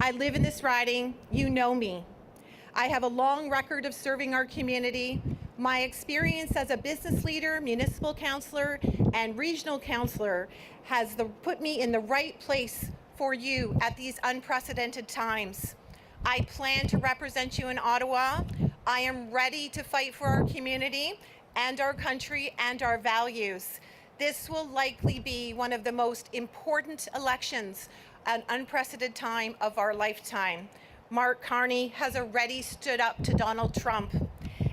I live in this riding. You know me. I have a long record of serving our community. My experience as a business leader, municipal councillor, and regional councillor has put me in the right place for you at these unprecedented times. I plan to represent you in Ottawa. I am ready to fight for our community and our country and our values. This will likely be one of the most important elections, an unprecedented time of our lifetime. Mark Carney has already stood up to Donald Trump,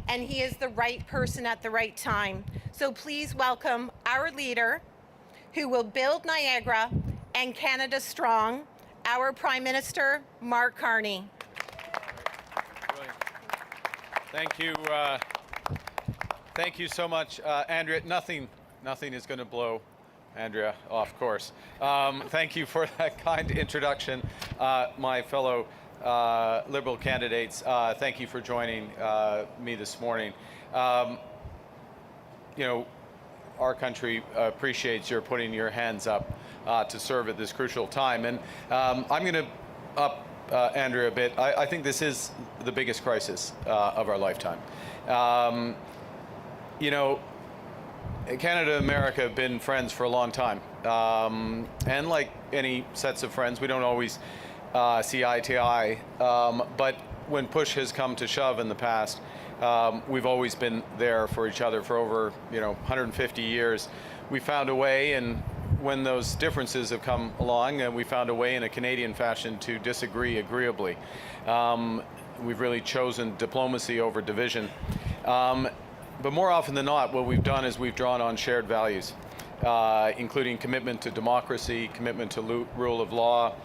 and he is the right person at the right time. So please welcome our leader, who will build Niagara and Canada strong, our Prime Minister, Mark Carney. Thank you. Thank you so much, Andrea. Nothing is going to blow Andrea off course. Thank you for that kind introduction, my fellow Liberal candidates. Thank you for joining me this morning. You know, our country appreciates your putting your hands up to serve at this crucial time. And I'm going to up Andrea a bit. I think this is the biggest crisis of our lifetime. You know, Canada and America have been friends for a long time. And like any sets of friends, we don't always see eye to eye. But when push has come to shove in the past, we've always been there for each other for over, 150 years. We found a way, and when those differences have come along, we found a way in a Canadian fashion to disagree agreeably. We've really chosen diplomacy over division. But more often than not, what we've done is we've drawn on shared values, including commitment to democracy, commitment to rule of law,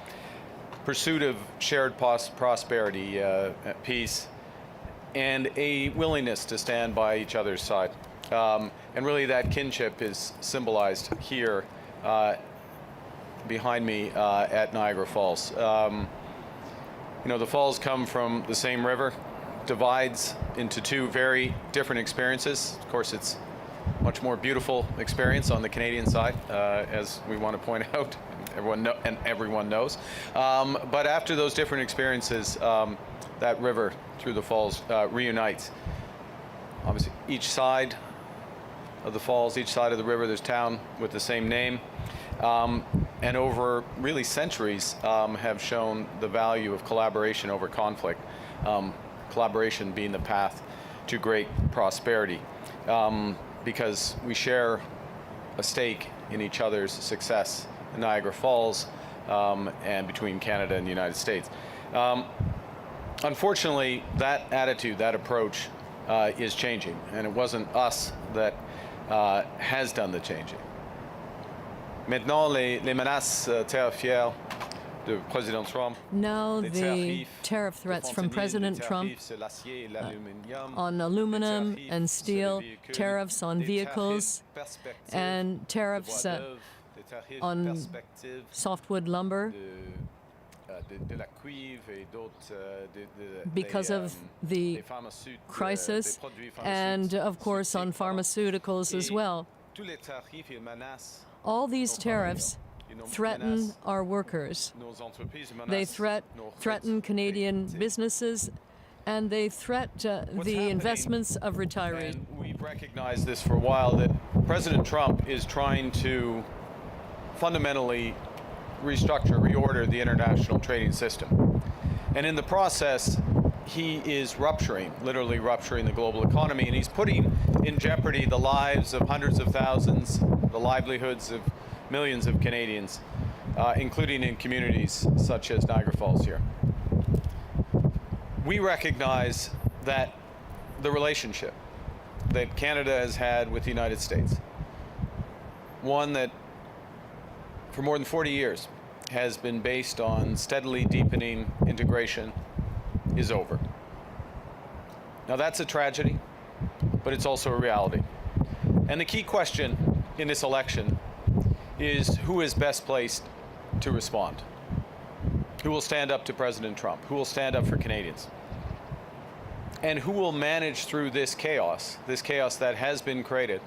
pursuit of shared prosperity, peace, and a willingness to stand by each other's side. And really that kinship is symbolized here behind me at Niagara Falls. The falls come from the same river, divides into two very different experiences. Of course, it's a much more beautiful experience on the Canadian side, as we want to point out, everyone knows. But after those different experiences, that river through the falls reunites. Obviously, each side of the falls, each side of the river, there's town with the same name. And over really centuries have shown the value of collaboration over conflict. Collaboration being the path to great prosperity, because we share a stake in each other's success in Niagara Falls and between Canada and the United States. Unfortunately, that attitude, that approach is changing, and it wasn't us that has done the changing. Maintenant, les menaces tarifaires de President Trump. Now the tariff threats from President Trump on aluminum and steel, tariffs on vehicles, and tariffs on softwood lumber because of the crisis, and of course on pharmaceuticals as well. All these tariffs threaten our workers. They threaten Canadian businesses, and they threaten the investments of retirees. And we've recognized this for a while, that President Trump is trying to fundamentally restructure, reorder the international trading system. And in the process, he is literally rupturing the global economy, and he's putting in jeopardy the lives of hundreds of thousands, the livelihoods of millions of Canadians, including in communities such as Niagara Falls here. We recognize that the relationship that Canada has had with the United States, one that for more than 40 years has been based on steadily deepening integration, is over. Now that's a tragedy, but it's also a reality. And the key question in this election is who is best placed to respond? Who will stand up to President Trump? Who will stand up for Canadians? And who will manage through this chaos that has been created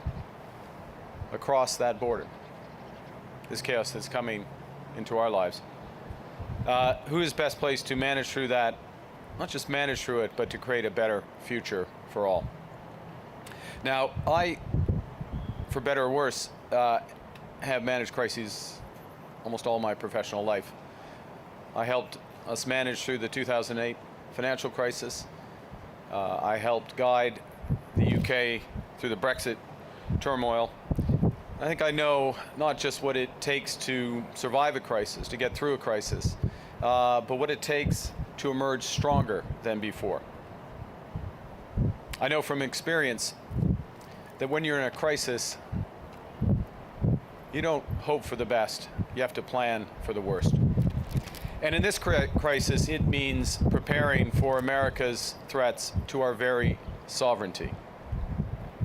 across that border, this chaos that's coming into our lives? Who is best placed to manage through that, not just manage through it, but to create a better future for all? Now, I, for better or worse, have managed crises almost all my professional life. I helped us manage through the 2008 financial crisis. I helped guide the UK through the Brexit turmoil. I think I know not just what it takes to survive a crisis, to get through a crisis, but what it takes to emerge stronger than before. I know from experience that when you're in a crisis, you don't hope for the best, you have to plan for the worst. And in this crisis, it means preparing for America's threats to our very sovereignty.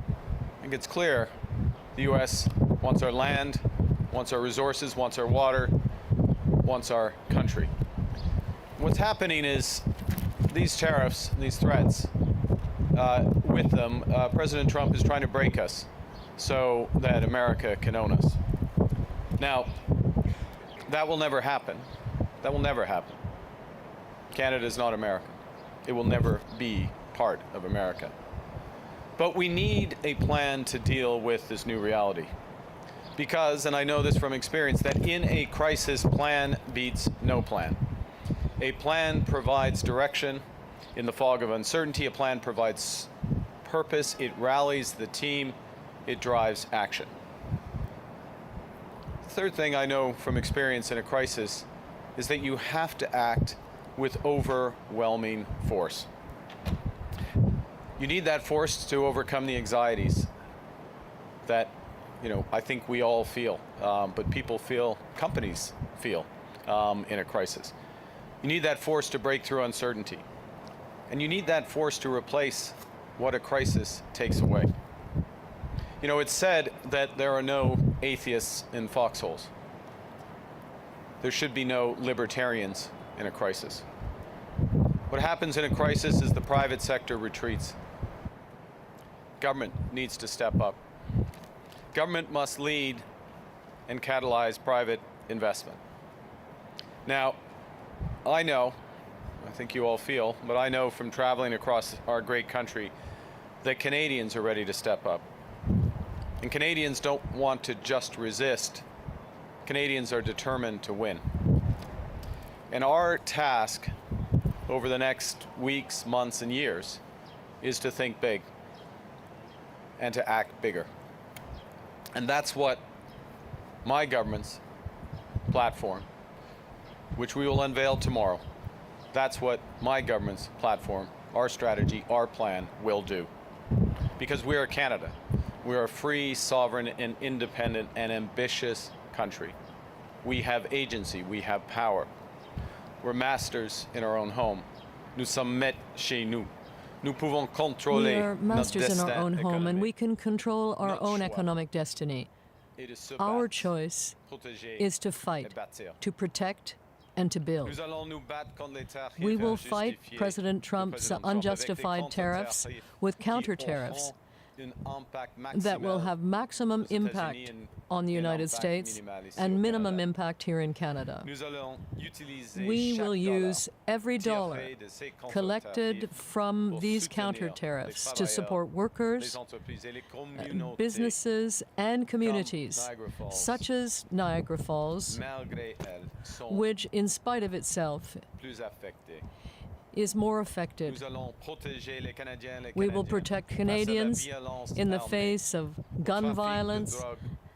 I think it's clear the U.S. wants our land, wants our resources, wants our water, wants our country. What's happening is these tariffs, these threats, with them, President Trump is trying to break us so that America can own us. Now, that will never happen. That will never happen. Canada is not America. It will never be part of America. But we need a plan to deal with this new reality. Because, and I know this from experience, that in a crisis, plan beats no plan. A plan provides direction in the fog of uncertainty. A plan provides purpose. It rallies the team. It drives action. The third thing I know from experience in a crisis is that you have to act with overwhelming force. You need that force to overcome the anxieties that, I think we all feel, but people feel, companies feel in a crisis. You need that force to break through uncertainty. And you need that force to replace what a crisis takes away. It's said that there are no atheists in foxholes. There should be no libertarians in a crisis. What happens in a crisis is the private sector retreats. Government needs to step up. Government must lead and catalyze private investment. Now, I know, I think you all feel, but I know from traveling across our great country that Canadians are ready to step up. And Canadians don't want to just resist. Canadians are determined to win. And our task over the next weeks, months, and years is to think big and to act bigger. And that's what my government's platform, which we will unveil tomorrow, that's what my government's platform, our strategy, our plan will do. Because we are Canada. We are a free, sovereign, and independent and ambitious country. We have agency, we have power. We're masters in our own home. Nous sommes maîtres chez nous. Nous pouvons contrôler we are masters in our own home, and we can control our own choix economic destiny. Our choice is to fight, to protect, and to build. We will fight President Trump's unjustified tariffs with counter-tariffs that will have maximum impact on the United States and minimum impact here in Canada. We will use every dollar collected from these counter-tariffs to support workers, businesses, and communities, such as Niagara Falls, which, in spite of itself, is more affected. We will protect Canadians in the face of gun violence.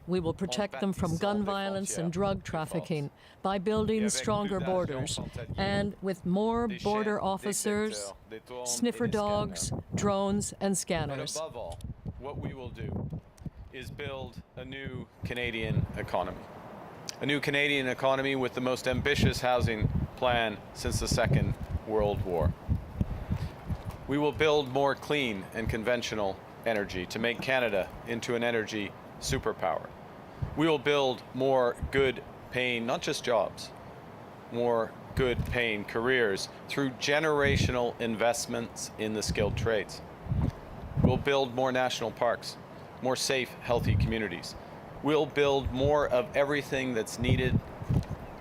We will protect them from gun violence and drug trafficking by building stronger borders and with more border officers, sniffer dogs, drones, and scanners. But above all, what we will do is build a new Canadian economy. A new Canadian economy with the most ambitious housing plan since the Second World War. We will build more clean and conventional energy to make Canada into an energy superpower. We will build more good-paying, not just jobs, more good-paying careers through generational investments in the skilled trades. We'll build more national parks, more safe, healthy communities. We'll build more of everything that's needed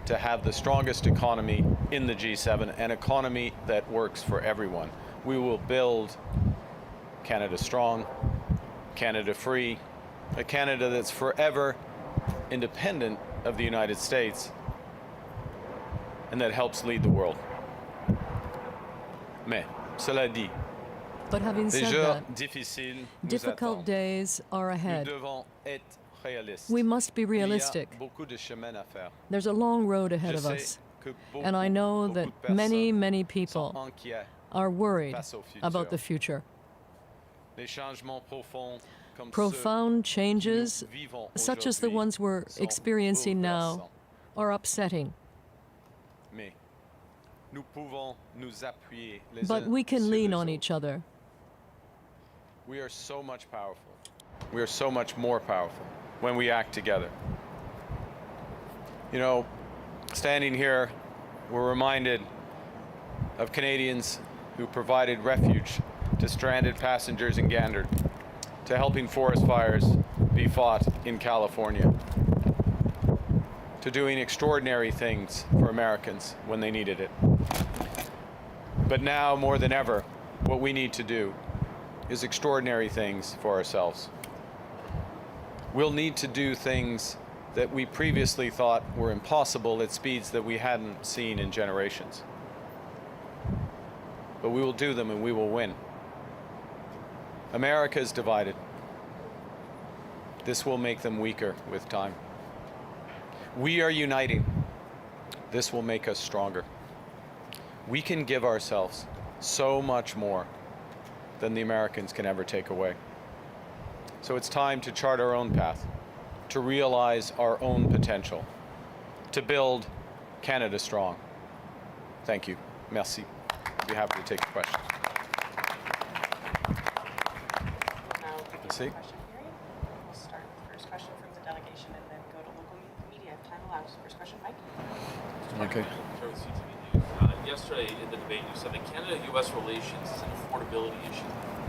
to have the strongest economy in the G7, an economy that works for everyone. We will build Canada strong, Canada free, a Canada that's forever independent of the United States and that helps lead the world. Mais, cela dit, but having said that, difficult attendent. days are Nous ahead. devons être réalistes. We must be Il y a realistic. beaucoup de chemin à faire. There's a long road ahead Je of sais us, que and I know that beaucoup de many, personnes many sont people inquiets are worried face au futur. about the future. Les changements profonds comme Profound ceux changes, que nous vivons such as the aujourd'hui ones we're sont experiencing now, bouleversants. are upsetting. Mais nous pouvons nous appuyer les But uns we sur can lean les on autres. each other. We are so much powerful. We are so much more powerful when we act together. You know, standing here, we're reminded of Canadians who provided refuge to stranded passengers in Gander, to helping forest fires be fought in California, to doing extraordinary things for Americans when they needed it. But now, more than ever, what we need to do is extraordinary things for ourselves. We'll need to do things that we previously thought were impossible at speeds that we hadn't seen in generations. But we will do them and we will win. America is divided. This will make them weaker with time. We are uniting. This will make us stronger. We can give ourselves so much more than the Americans can ever take away. So it's time to chart our own path, to realize our own potential, to build Canada strong. Thank you. Merci. I'd be happy to take your questions. Now begin the See? question period. We'll start with the first question from the delegation and then go to local media if time allows. First question, Mike. Okay. From CBC News. Yesterday in the debate, you said that Canada-U.S. relations is an affordability issue.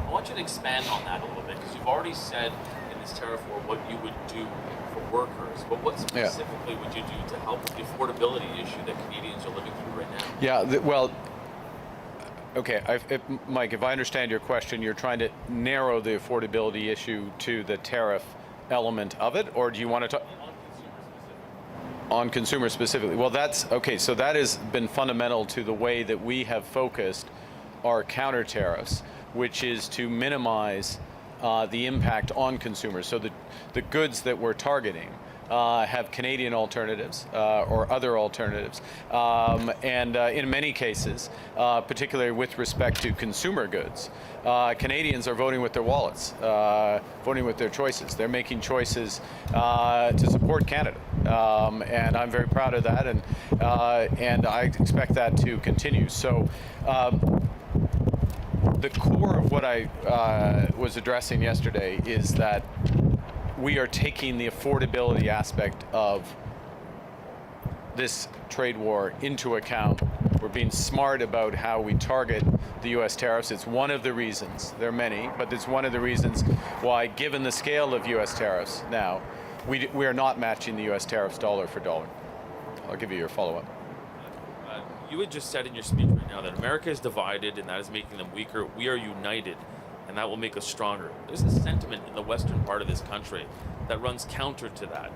I want you to expand on that a little bit because you've already said in this tariff war what you would do for workers, but what specifically would you do to help with the affordability issue that Canadians are living through right now? Yeah, well, okay, Mike, if I understand your question, you're trying to narrow the affordability issue to the tariff element of it, or do you want to talk on consumer specifically? Well, that's okay. So that has been fundamental to the way that we have focused our counter tariffs, which is to minimize the impact on consumers. So the goods that we're targeting have Canadian alternatives or other alternatives. And in many cases, particularly with respect to consumer goods, Canadians are voting with their wallets, voting with their choices. They're making choices to support Canada. And I'm very proud of that, and I expect that to continue. So the core of what I was addressing yesterday is that we are taking the affordability aspect of this trade war into account. We're being smart about how we target the U.S. tariffs. It's one of the reasons, there are many, but it's one of the reasons why, given the scale of U.S. tariffs now, we are not matching the U.S. tariffs dollar for dollar. I'll give you your follow-up. You had just said in your speech right now that America is divided and that is making them weaker. We are united, and that will make us stronger. There's a sentiment in the western part of this country that runs counter to that.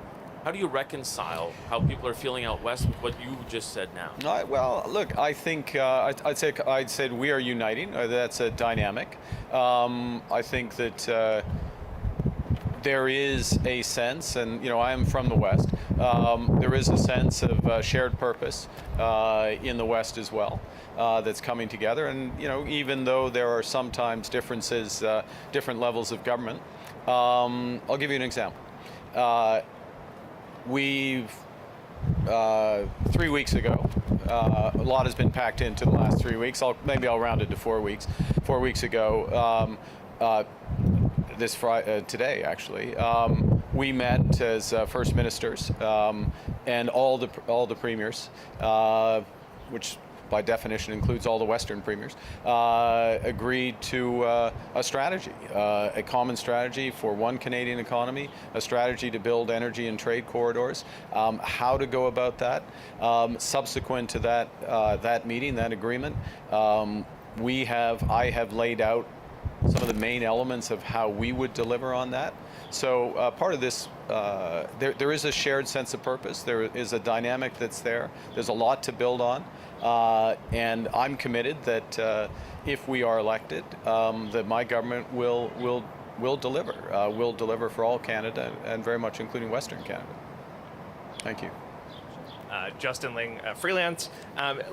How do you reconcile how people are feeling out west with what you just said now? Well, look, I think I'd say we are uniting. That's a dynamic. I think that there is a sense, and I am from the West. There is a sense of shared purpose in the West as well that's coming together. And even though there are sometimes differences, different levels of government. I'll give you an example. We've 3 weeks ago. A lot has been packed into the last 3 weeks. Maybe I'll round it to 4 weeks. 4 weeks ago. This Friday, today actually, we met as first ministers and all the premiers, which by definition includes all the Western premiers, agreed to a strategy, a common strategy for one Canadian economy, a strategy to build energy and trade corridors. How to go about that? Subsequent to that meeting, that agreement, I have laid out some of the main elements of how we would deliver on that. So part of this, there is a shared sense of purpose. There is a dynamic that's there. There's a lot to build on. And I'm committed that if we are elected, that my government will deliver. Will deliver for all Canada, and very much including Western Canada. Thank you. Justin Ling, freelance.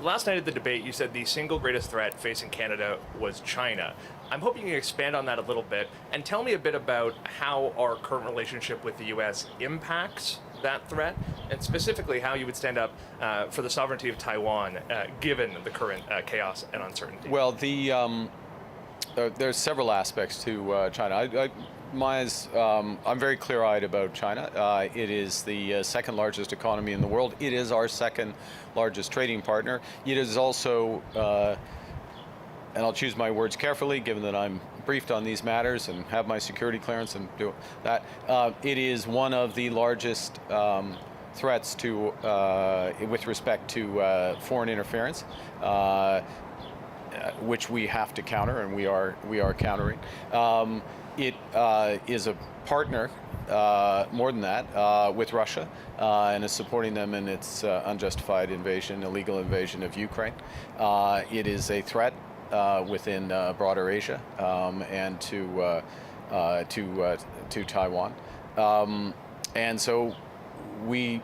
Last night at the debate, you said the single greatest threat facing Canada was China. I'm hoping you can expand on that a little bit and tell me a bit about how our current relationship with the U.S. impacts that threat, and specifically how you would stand up for the sovereignty of Taiwan, given the current chaos and uncertainty. Well, there's several aspects to China. I'm very clear-eyed about China. It is the second largest economy in the world. It is our second largest trading partner. It is also, and I'll choose my words carefully given that I'm briefed on these matters and have my security clearance and do that, it is one of the largest threats to, with respect to foreign interference, which we have to counter, and we are countering. It is a partner, more than that, with Russia, and is supporting them in its unjustified invasion, illegal invasion of Ukraine. It is a threat within broader Asia and to Taiwan. And so we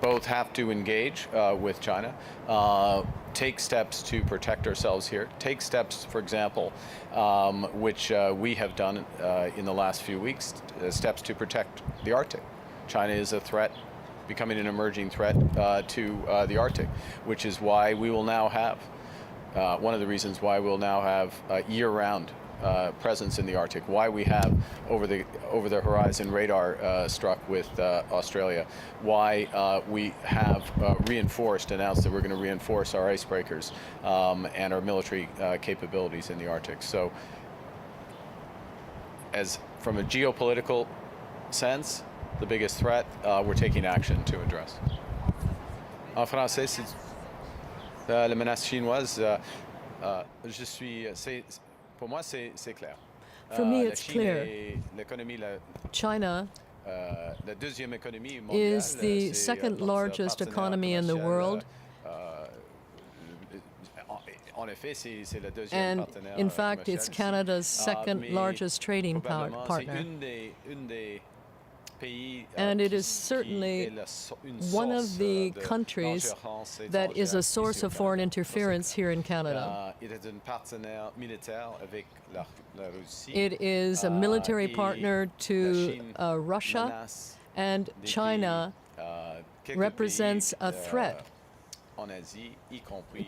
both have to engage with China, take steps to protect ourselves here, take steps, for example, which we have done in the last few weeks, steps to protect the Arctic. China is a threat, becoming an emerging threat to the Arctic, which is why we will now have, one of the reasons why we'll now have year-round presence in the Arctic, why we have over the horizon radar struck with Australia, why we have announced that we're going to reinforce our icebreakers and our military capabilities in the Arctic. So, as from a geopolitical sense, the biggest threat, we're taking action to address. En français, c'est la menace chinoise. Pour moi, c'est clair. For me, it's clear. China is the second largest economy in the world. And in fact, it's Canada's second largest trading partner. And it is certainly one of the countries that is a source of foreign interference here in Canada. It is a military partner to Russia, and China represents a threat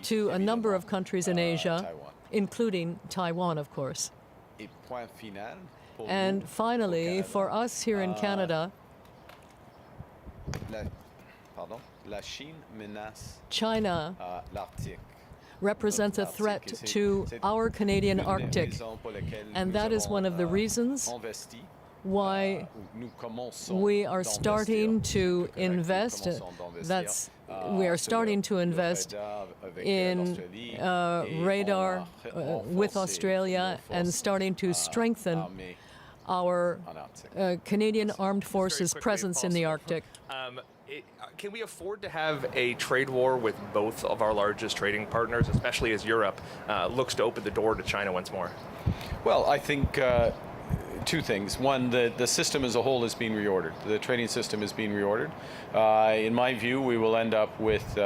to a number of countries in Asia, including Taiwan, of course. And finally, for us here in Canada, China represents a threat to our Canadian Arctic. And that is one of the reasons why we are starting to invest. We are starting to invest in radar with Australia and starting to strengthen our Canadian Armed Forces presence in the Arctic. Can we afford to have a trade war with both of our largest trading partners, especially as Europe looks to open the door to China once more? Well, I think two things. One, the system as a whole is being reordered. The trading system is being reordered. In my view, we will end up with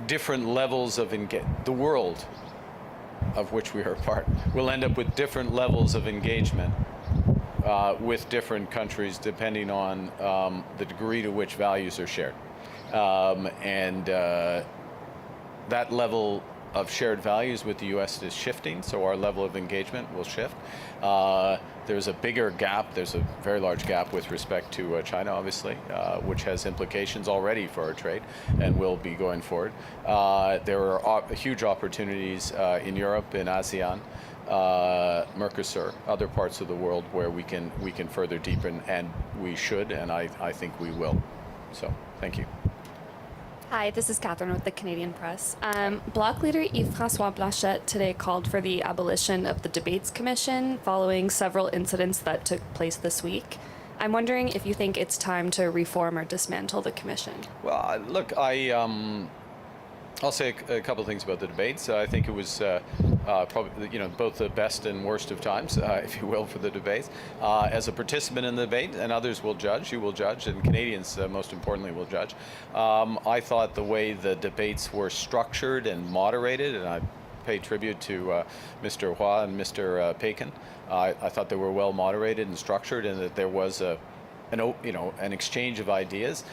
different levels of the world of which we are a part will end up with different levels of engagement with different countries depending on the degree to which values are shared. And that level of shared values with the U.S. is shifting, so our level of engagement will shift. There's a bigger gap, there's a very large gap with respect to China, obviously, which has implications already for our trade and will be going forward. There are huge opportunities in Europe, in ASEAN, Mercosur, other parts of the world where we can further deepen, and we should, and I think we will. So, thank you. Hi, this is Catherine with the Canadian Press. Bloc leader Yves-François Blanchet today called for the abolition of the Debates Commission following several incidents that took place this week. I'm wondering if you think it's time to reform or dismantle the commission. Well, look, I'll say a couple of things about the debates. I think it was probably, both the best and worst of times, if you will, for the debates. As a participant in the debate, and others will judge, you will judge, and Canadians, most importantly, will judge. I thought the way the debates were structured and moderated, and I pay tribute to Mr. Hua and Mr. Pekin. I thought they were well moderated and structured, and that there was an exchange of ideas.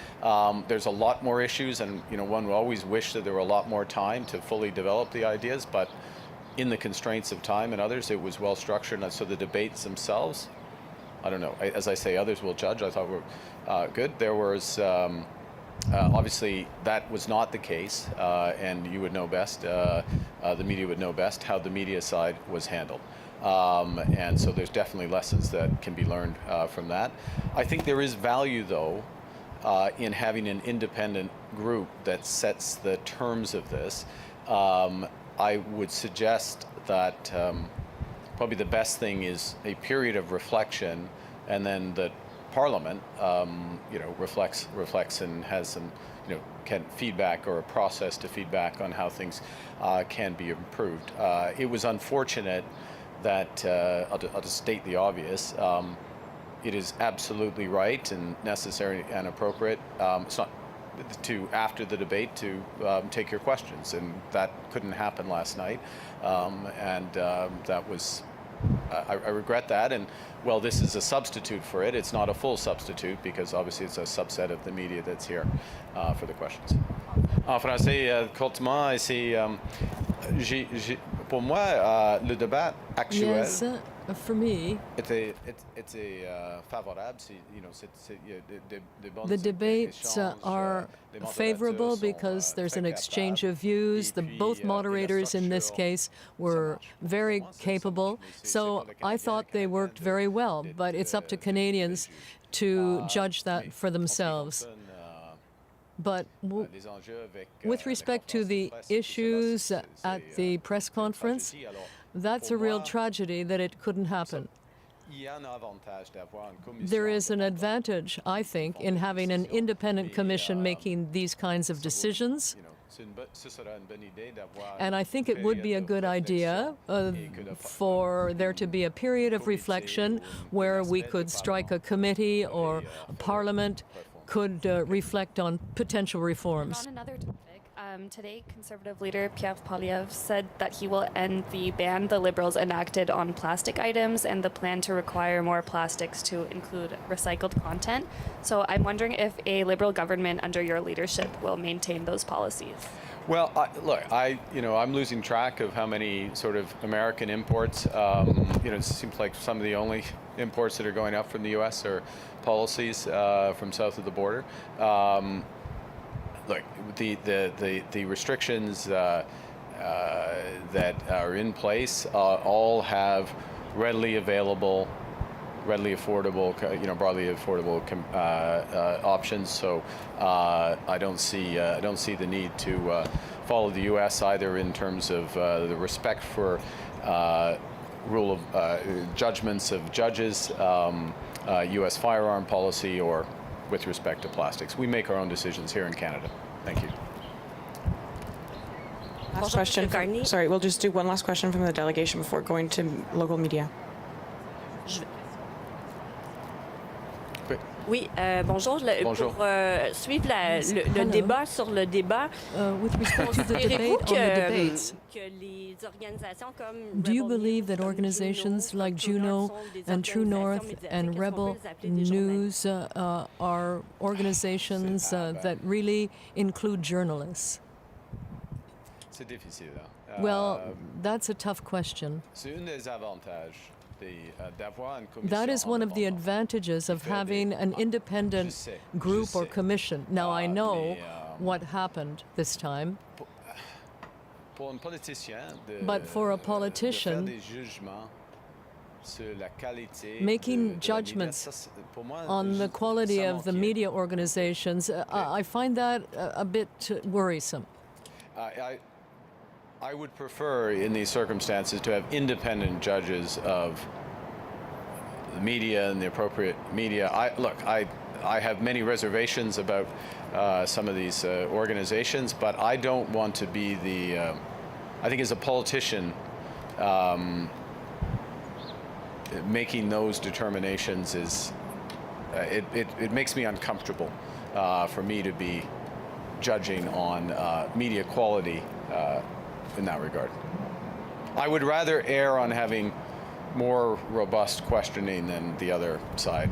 There's a lot more issues, and one would always wish that there were a lot more time to fully develop the ideas, but in the constraints of time and others, it was well structured. And so the debates themselves, I don't know, as I say, others will judge, I thought were good. There was obviously that was not the case, and you would know best, the media would know best how the media side was handled. And so there's definitely lessons that can be learned from that. I think there is value, though, in having an independent group that sets the terms of this. I would suggest that probably the best thing is a period of reflection, and then the Parliament, reflects and has some, can feedback, or a process to feedback on how things can be improved. It was unfortunate that, I'll just state the obvious, it is absolutely right and necessary and appropriate. It's not after the debate to take your questions, and that couldn't happen last night, and that was, I regret that, and well, this is a substitute for it. It's not a full substitute, because obviously it's a subset of the media that's here for the questions. En français, courtement, c'est pour moi le débat actuel. Yes, for me, était favorable. the debates are favorable because there's an exchange of views. Both moderators in this case were very capable, so I thought they worked very well, but it's up to Canadians to judge that for themselves. But with respect to the issues at the press conference, that's a real tragedy that it couldn't happen. There is an advantage, I think, in having an independent commission making these kinds of decisions. And I think it would be a good idea for there to be a period of reflection where we could strike a committee, or a Parliament could reflect on potential reforms. On another topic, today Conservative leader Pierre Poilievre said that he will end the ban the Liberals enacted on plastic items and the plan to require more plastics to include recycled content. So I'm wondering if a Liberal government under your leadership will maintain those policies. Well, I'm losing track of how many sort of American imports. It seems like some of the only imports that are going up from the U.S. are policies from south of the border. Look, the restrictions that are in place all have readily available, readily affordable, broadly affordable options. So I don't see the need to follow the U.S. either in terms of the respect for rule of judgments of judges, U.S. firearm policy, or with respect to plastics. We make our own decisions here in Canada. Thank you. Last question. Sorry, we'll just do one last question from the delegation before going to local media. Oui, bonjour. Bonjour. Pour suivre le débat sur le débat, With respect to the debate on the debates, que les organisations comme do you Rebel believe that News, organizations like Juno sont des and True organisations North médiatiques, and est-ce qu'on Rebel peut les appeler des journalistes? News are organizations that really include journalists? C'est difficile. Well, that's a tough question. C'est un des avantages d'avoir une commission That is one of the indépendante. advantages of having an independent group or commission. Now, I know what happened this time, Pour un politicien but for a de politician, faire des jugements sur la qualité making de la judgments média, ça, pour moi, on the quality ça of the m'inquiète. media organizations, I find that a bit worrisome. I would prefer, in these circumstances, to have independent judges of the media and the appropriate media. I have many reservations about some of these organizations, but I don't want to be the. I think as a politician, making those determinations is it makes me uncomfortable for me to be judging on media quality in that regard. I would rather err on having more robust questioning than the other side.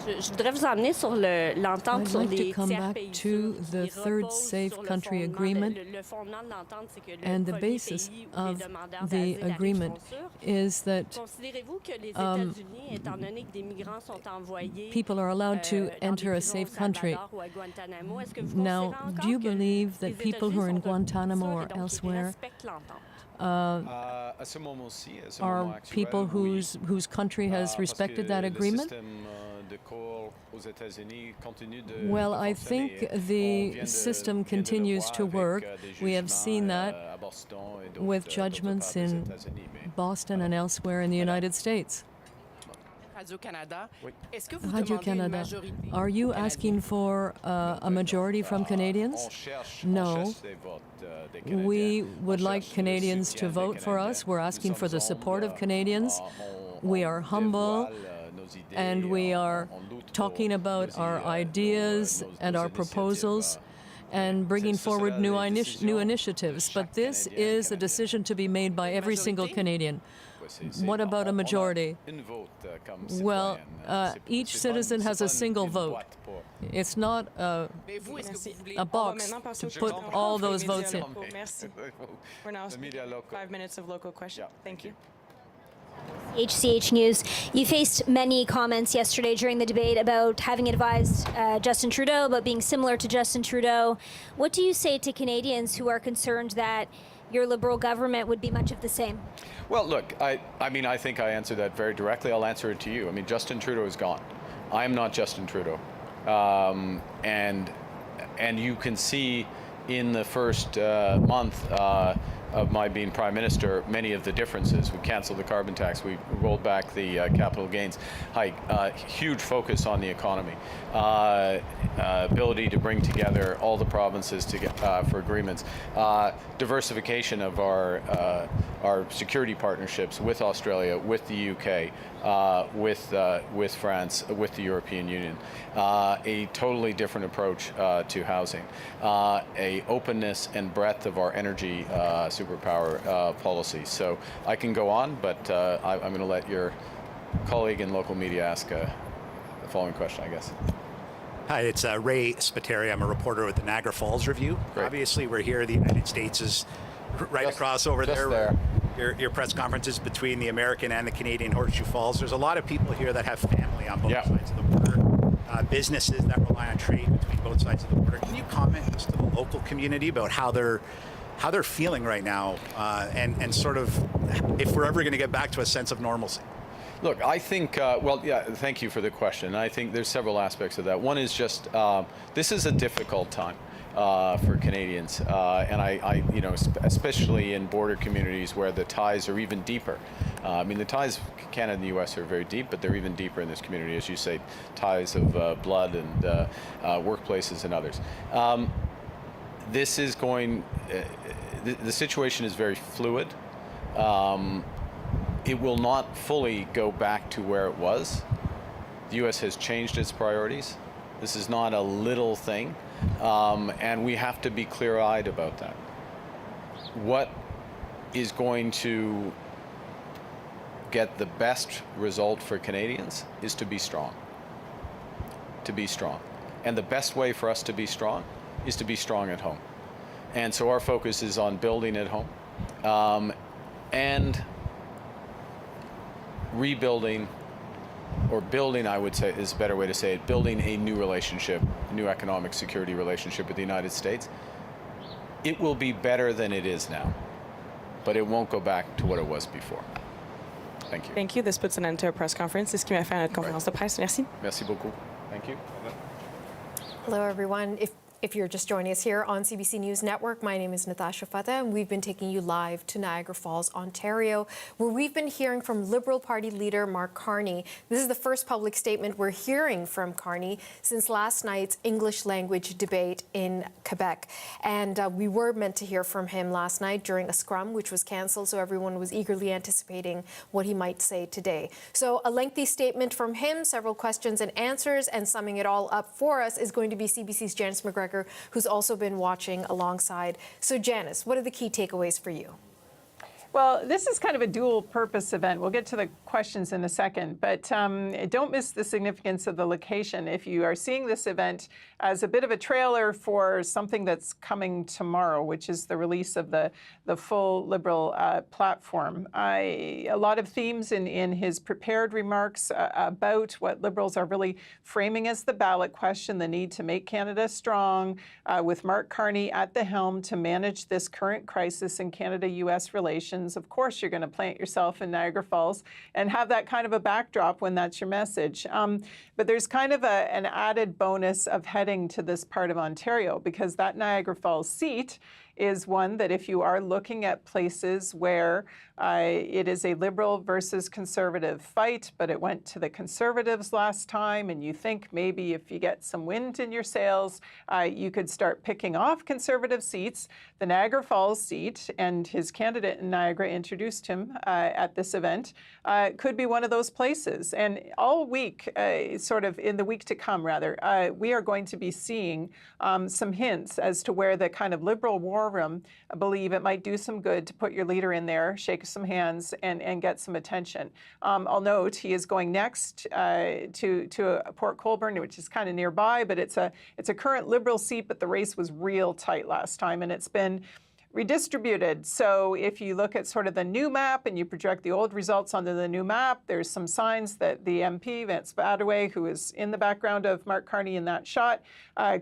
Je voudrais vous emmener sur l'entente I'd sur like to les come tiers back pays to sûrs, the qui third repose safe sur le country fondement agreement. Le fondement de l'entente, c'est que le And the premier basis pays où of les demandeurs the d'asile arrivent agreement sont sûrs. is that Considérez-vous que les États-Unis, étant donné que des migrants sont envoyés people are allowed to dans enter des a prisons safe au country. Salvador ou à Guantanamo, est-ce que vous Now, considérez encore do you que believe that les people who are in États-Unis sont Guantanamo sûrs or et donc qu'ils elsewhere respectent l'entente? À ce moment-ci, à ce are moment actuel, people oui. whose country has Parce respected que that le agreement? système de call aux États-Unis continue de Well, I fonctionner. think On the vient de system le continues voir to avec, work. des We have jugements, seen that à Boston et d'autres- with d'autres judgments parts des in États-Unis, mais- Boston and elsewhere in the United States. Radio-Canada, Oui. est-ce que vous Radio demandez une Canada, majorité are you aux Canadiens? asking for a majority from Canadians? On cherche No. des votes, des Canadiens. We would On like cherche le Canadians soutien to des vote for Canadiens. us. We're asking Nous for the sommes support of humbles, Canadians. We are humble, nos idées, and we are on lutte talking pour about nos our ideas nos and our initiatives, proposals and bringing ce forward sera new, les new décisions initiatives. de But chaque this Canadien, is a Canadienne. decision to be made by every single Majorité? Canadian. C'est- What about a on majority? une vote, comme Well, citoyen. C'est- each c'est pas une- citizen has c'est a pas une- single une vote. boîte pour- It's not Mais vous, est-ce que vous voulez... a On va box maintenant passer to aux put questions all pour les those médias votes in. locaux. Merci. We're now The media local. 5 minutes of local questions. Yeah, Thank you. HCH News. You faced many comments yesterday during the debate about having advised Justin Trudeau, about being similar to Justin Trudeau. What do you say to Canadians who are concerned that your Liberal government would be much of the same? Well, look, I mean, I think I answered that very directly. I'll answer it to you. I mean, Justin Trudeau is gone. I am not Justin Trudeau. And you can see in the first month of my being Prime Minister, many of the differences. We canceled the carbon tax. We rolled back the capital gains hike. Huge focus on the economy. Ability to bring together all the provinces to get, for agreements. Diversification of our security partnerships with Australia, with the UK, with France, with the European Union. A totally different approach to housing. A openness and breadth of our energy superpower policy. So I can go on, but I'm going to let your colleague in local media ask the following question, I guess. Hi, it's Ray Spiteri. I'm a reporter with the Niagara Falls Review. Great. Obviously, we're here. The United States is right Just- across over just there. there. Your press conferences between the American and the Canadian Horseshoe Falls. There's a lot of people here that have family on both Yeah. sides of the border, businesses that rely on trade between both sides of the border. Can you comment just to the local community about how they're feeling right now, and sort of if we're ever going to get back to a sense of normalcy? Look, I think, well, yeah, thank you for the question. I think there's several aspects of that. One is just, this is a difficult time for Canadians. And I you know, especially in border communities where the ties are even deeper. I mean, the ties Canada and the U.S. are very deep, but they're even deeper in this community, as you say, ties of blood and workplaces and others. This is going, the situation is very fluid. It will not fully go back to where it was. The U.S. has changed its priorities. This is not a little thing, and we have to be clear-eyed about that. What is going to get the best result for Canadians is to be strong. To be strong. And the best way for us to be strong is to be strong at home. And so our focus is on building at home and rebuilding, or building, I would say is a better way to say it, building a new relationship, a new economic security relationship with the United States. It will be better than it is now, but it won't go back to what it was before. Thank you. Thank you. This puts an end to a press conference. C'est ce qui m'a fait à notre conférence de presse. Merci. Merci beaucoup. Thank you. Hello, everyone. If you're just joining us here on CBC News Network, my name is Natasha Fata, and we've been taking you live to Niagara Falls, Ontario, where we've been hearing from Liberal Party leader Mark Carney. This is the first public statement we're hearing from Carney since last night's English language debate in Quebec. And we were meant to hear from him last night during a scrum, which was cancelled, so everyone was eagerly anticipating what he might say today. So a lengthy statement from him, several questions and answers, and summing it all up for us is going to be CBC's Janice McGregor, who's also been watching alongside. So Janice, what are the key takeaways for you? Well, this is kind of a dual purpose event. We'll get to the questions in a second, but don't miss the significance of the location. If you are seeing this event as a bit of a trailer for something that's coming tomorrow, which is the release of the full Liberal platform. A lot of themes in his prepared remarks about what Liberals are really framing as the ballot question, the need to make Canada strong, with Mark Carney at the helm to manage this current crisis in Canada-US relations. Of course, you're going to plant yourself in Niagara Falls and have that kind of a backdrop when that's your message. But there's kind of an added bonus of heading to this part of Ontario, because that Niagara Falls seat is one that if you are looking at places where it is a Liberal versus Conservative fight, but it went to the Conservatives last time, and you think maybe if you get some wind in your sails, you could start picking off Conservative seats. The Niagara Falls seat, and his candidate in Niagara introduced him at this event, could be one of those places. And all week, sort of in the week to come, rather, we are going to be seeing some hints as to where the kind of Liberal war room believe it might do some good to put your leader in there, shake some hands, and get some attention. I'll note he is going next to Port Colborne, which is kind of nearby, but it's a current Liberal seat, but the race was real tight last time, and it's been redistributed. So if you look at sort of the new map and you project the old results onto the new map, there's some signs that the MP, Vance Badaway, who is in the background of Mark Carney in that shot,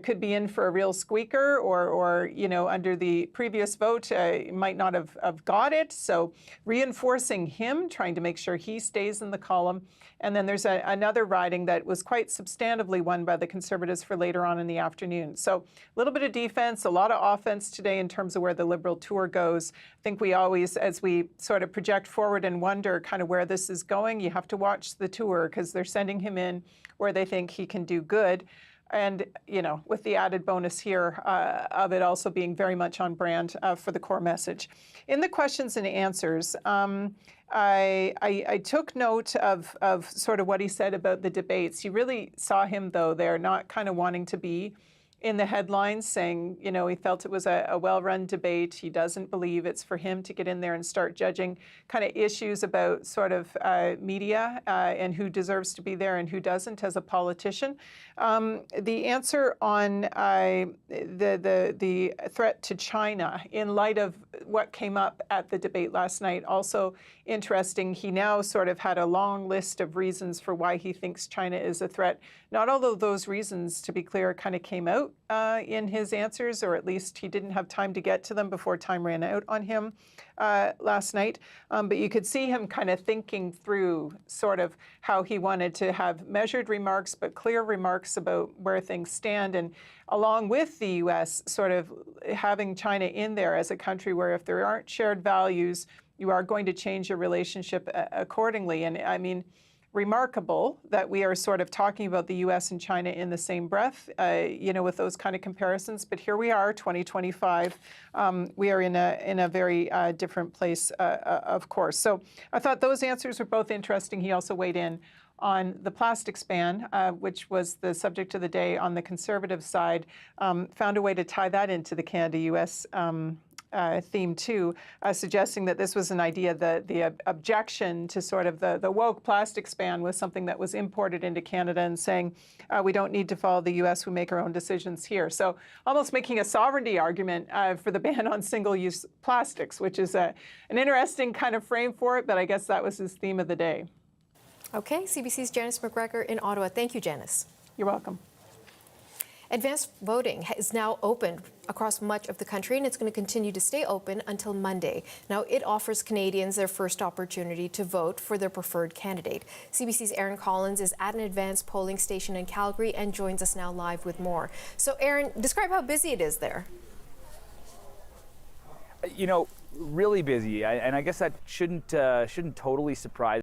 could be in for a real squeaker, or you know, under the previous vote, might not have got it. So reinforcing him, trying to make sure he stays in the column. And then there's another riding that was quite substantively won by the Conservatives for later on in the afternoon. So a little bit of defense, a lot of offense today in terms of where the Liberal tour goes. I think we always, as we sort of project forward and wonder kind of where this is going, you have to watch the tour, because they're sending him in where they think he can do good. And, you know, with the added bonus here of it also being very much on brand for the core message. In the questions and answers, I took note of sort of what he said about the debates. You really saw him, though, there not kind of wanting to be in the headlines, saying, you know, he felt it was a well-run debate. He doesn't believe it's for him to get in there and start judging kind of issues about sort of media and who deserves to be there and who doesn't as a politician. The answer on the threat to China in light of what came up at the debate last night, also interesting. He now sort of had a long list of reasons for why he thinks China is a threat. Not all of those reasons, to be clear, kind of came out in his answers, or at least he didn't have time to get to them before time ran out on him last night. But you could see him kind of thinking through sort of how he wanted to have measured remarks, but clear remarks about where things stand. And along with the U.S., sort of having China in there as a country where if there aren't shared values, you are going to change your relationship accordingly. And I mean, remarkable that we are sort of talking about the U.S. and China in the same breath, you know, with those kind of comparisons. But here we are, 2025. We are in a very different place, of course. So I thought those answers were both interesting. He also weighed in on the plastics ban, which was the subject of the day on the Conservative side, found a way to tie that into the Canada-U.S. theme too, suggesting that this was an idea that the objection to sort of the woke plastics ban was something that was imported into Canada, and saying we don't need to follow the U.S., we make our own decisions here. So almost making a sovereignty argument for the ban on single-use plastics, which is an interesting kind of frame for it, but I guess that was his theme of the day. Okay, CBC's Janice McGregor in Ottawa. Thank you, Janice. You're welcome. Advanced voting is now open across much of the country, and it's going to continue to stay open until Monday. Now, it offers Canadians their first opportunity to vote for their preferred candidate. CBC's Aaron Collins is at an advanced polling station in Calgary and joins us now live with more. So, Aaron, describe how busy it is there. You know, really busy, and I guess that shouldn't totally surprise